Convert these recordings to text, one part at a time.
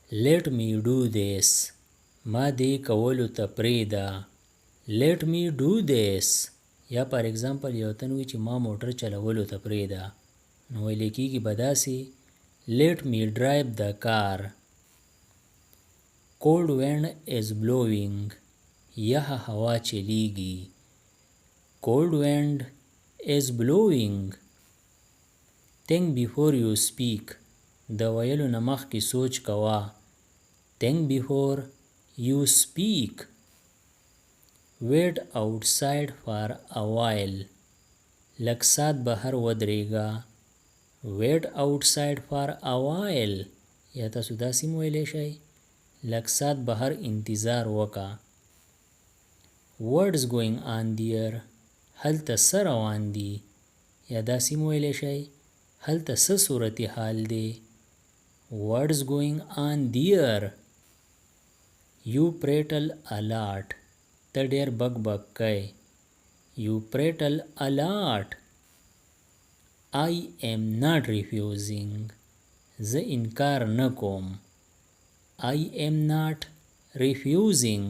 let me do this. ما دې کولو ته پرېږده. let me do this. یا پر اگزامپل یو تن وي چې ما موټر چلولو ته پرېږده، نو ویلی کېږي به داسې let me drive the car. cold wind is blowing. یخه هوا چلیږي. cold wind is blowing. think before you speak. د ویلو نه مخکې سوچ کوه. think before you speak. wait outside for a while. لږ ساعت بهر ودرېږه. wait outside for a while. یا تاسو داسې هم ویلی شئ لږ ساعت بهر انتظار وکړه. what's going on there. هلته څه روان دي. یا داسې هم ویلی شئ هلته څه صورتحال دی. what's going on there. you prattle a lot. ته ډېر بک بک کوې. you prattle a lot. I am not refusing. زه انکار نه کوم. I am not refusing.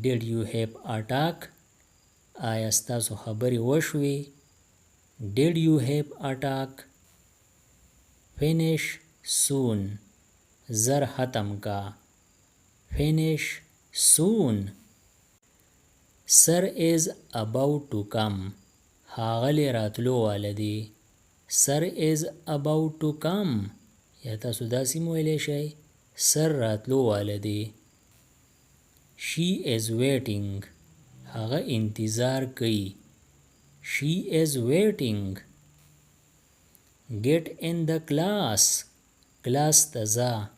did you have a talk. آیا ستاسو خبرې وشوې. did you have a talk. finish soon. زر ختم کا. finish soon. sir is about to come. ښاغلی راتلو واله دی. sir is about to come. یا تاسو داسې هم ویلی شئ سر راتلو واله دی. she is waiting. هغه انتظار کوي. she is waiting. get in the class. کلاس ته ځه.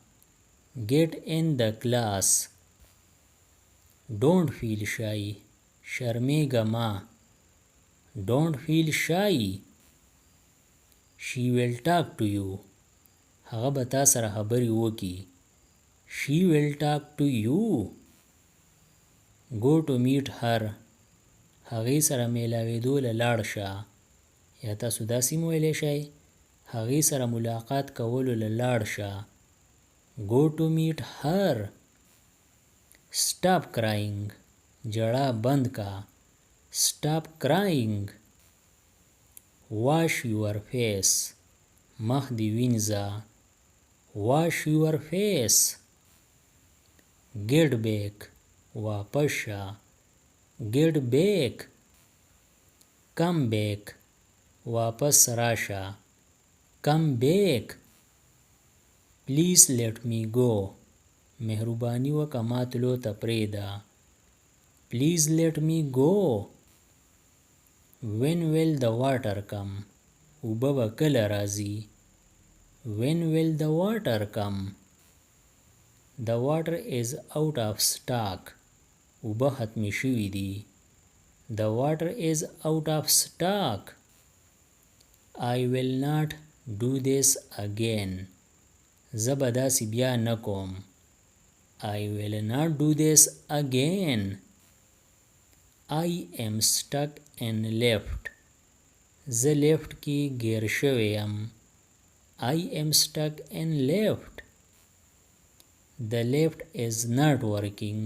get in the class. don't feel shy. شرمېږه مه. don't feel shy. she will talk to you. هغه به تا سره خبرې وکړي. she will talk to you. go to meet her. هغې سره میلاوېدو له لاړ شه. یا تاسو داسې هم ویلی شئ هغې سره ملاقات کولو له لاړ شه. go to meet her. stop crying. جړا بند کا. stop crying. wash your face. مخ دې وینځه. wash your face. get back. واپس شه. get back. come back. واپس راشه. come back. please let me go. مهرباني وکړه ما تلو ته پرېږده. please let me go. when will the water come. اوبه به کله راځي. when will the water come. the water is out of stock. اوبه ختمې شوي دي. the water is out of stock. I will not do this again. زه به داسې بیا نه کوم. I will not do this again. I am stuck in lift. زه لیفت کې ګیر شوی یم. I am stuck in lift. The lift is not working.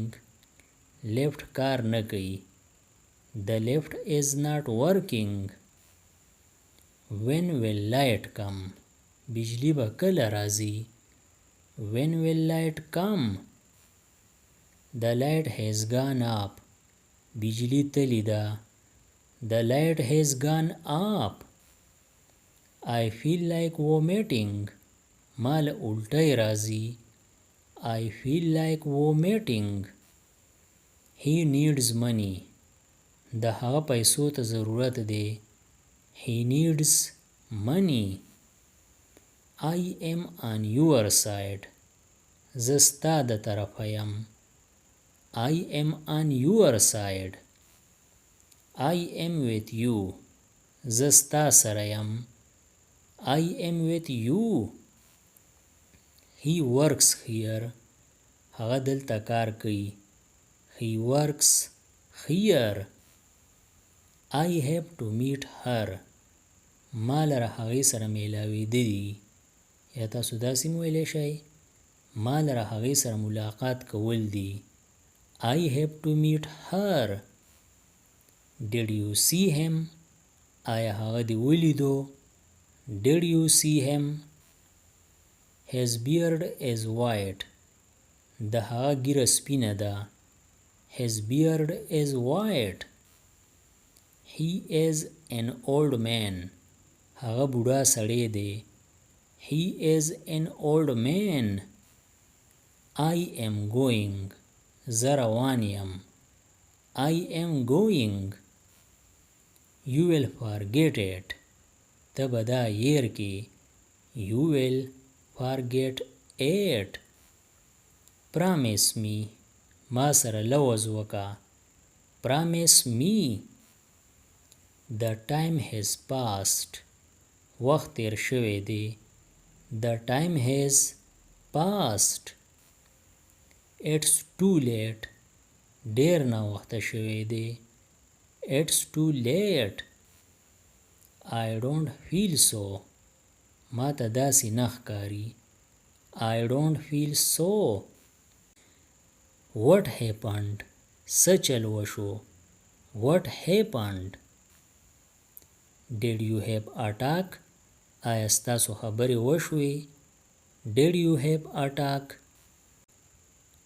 لیفت کار نه کوي. The lift is not working. when will light come. بجلی به کله راځي. when will light come. the light has gone up. بجلی تلی ده. the light has gone up. I feel like vomiting. مال الټی راځي. I feel like vomiting. he needs money. د هغه پیسو ته ضرورت دی. he needs money. I am on your side. زه ستا د طرفه یم. I am on your side. I am with you. زه ستا سره یم. I am with you. he works here. هغه دلته کار کوي. he works here. I have to meet her. ما لره هغې سره میلاوېده دي. یا تاسو داسې هم ویلی شئ ما لره هغې سره ملاقات کول دي. I have to meet her. Did you see him? آیا هغه دې ولیدو؟ Did you see him? His beard is white. د هغه ږیره سپینه ده. His beard is white. He is an old man. هغه بوډا سړی دی. He is an old man. I am going. زه روان یم. I am going. You will forget it. ته به دا هیر کې. You will forget it. Promise me. ما سره لوز وکا. Promise me. The time has passed. وخت تیر شوی دی. The time has passed. It's too late. ډیر ناوخته شوی دی. It's too late. I don't feel so. ما ته داسې نه ښکاري. I don't feel so. What happened? څه چل وشو. What happened? Did you have attack? آیا ستاسو خبرې وشوې؟ Did you have attack?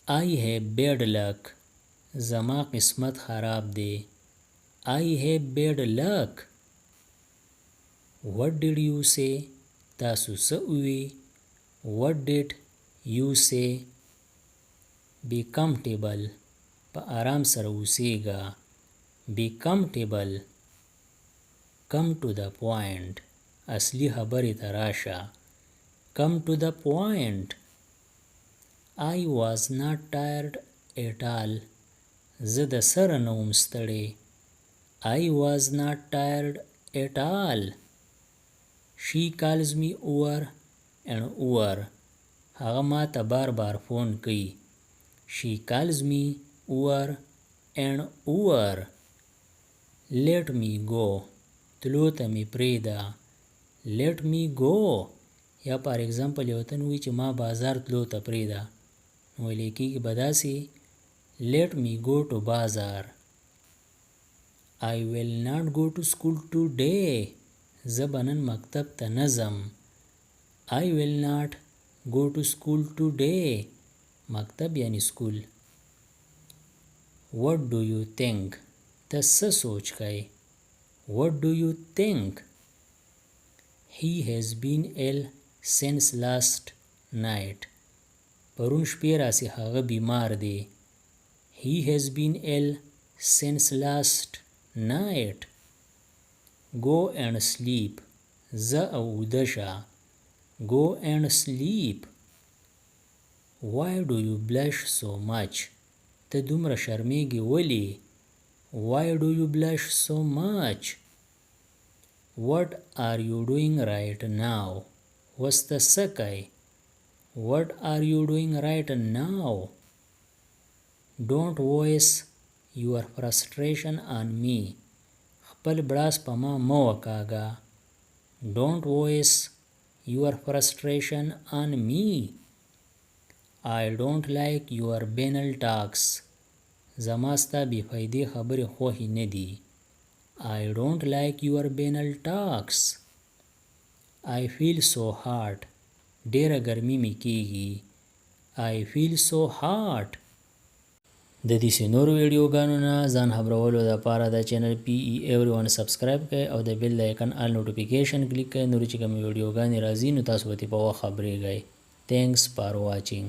I have bad luck. زما قسمت خراب دی. I have bad luck. What did you say? تاسو څه ووی؟ What did you say? Be comfortable. په آرام سره اوسېږه. Be comfortable. Come to the point. اصلي خبرې ته راشه. Come to the point. I was not tired at all. زه د سره نه وم ستړی. I was not tired at all. She calls me over and over. هغه ما ته بار بار فون کوي. She calls me over and over. Let me go. تلو ته مې پرېږده. Let me go. یا پر اگزامپل یو تن وایي چې ما بازار تلو ته پرېږده. نو ویلی کېږي به داسې Let me go to بازار. I will not go to school today. زه به نن مکتب ته نه ځم. I will not go to school today. مکتب یعنی سکول. What do you think? ته څه سوچ کوې؟ What do you think? He has been ill since last night. پرون شپې راسې هغه بیمار دی. He has been ill since last night. Go and sleep. ځه او ویده شه. Go and sleep. Why do you blush so much? ته دومره شرمېږې ولې؟ Why do you blush so much? What are you doing right now? اوس ته څه کوې؟ What are you doing right now? Don't waste your frustration on me. خپل بړاس په ما مه وکاږه. Don't waste your frustration on me. I don't like your banal talks. زما ستا بې فایدې خبرې خوښې نه دي. I don't like your banal talks. I feel so hot. ډېره ګرمي مې کېږي. I feel so hot. د دې نورو ویډیوګانو نه ځان خبرولو دپاره د چینل PE Everyone سبسکرایب کړئ او د بیل د آیکن آل نوټیفیکیشن کلیک کړئ. نورې چې کومې ویډیوګانې راځي نو تاسو به ترې په وخت خبرېږئ. Thanks for watching.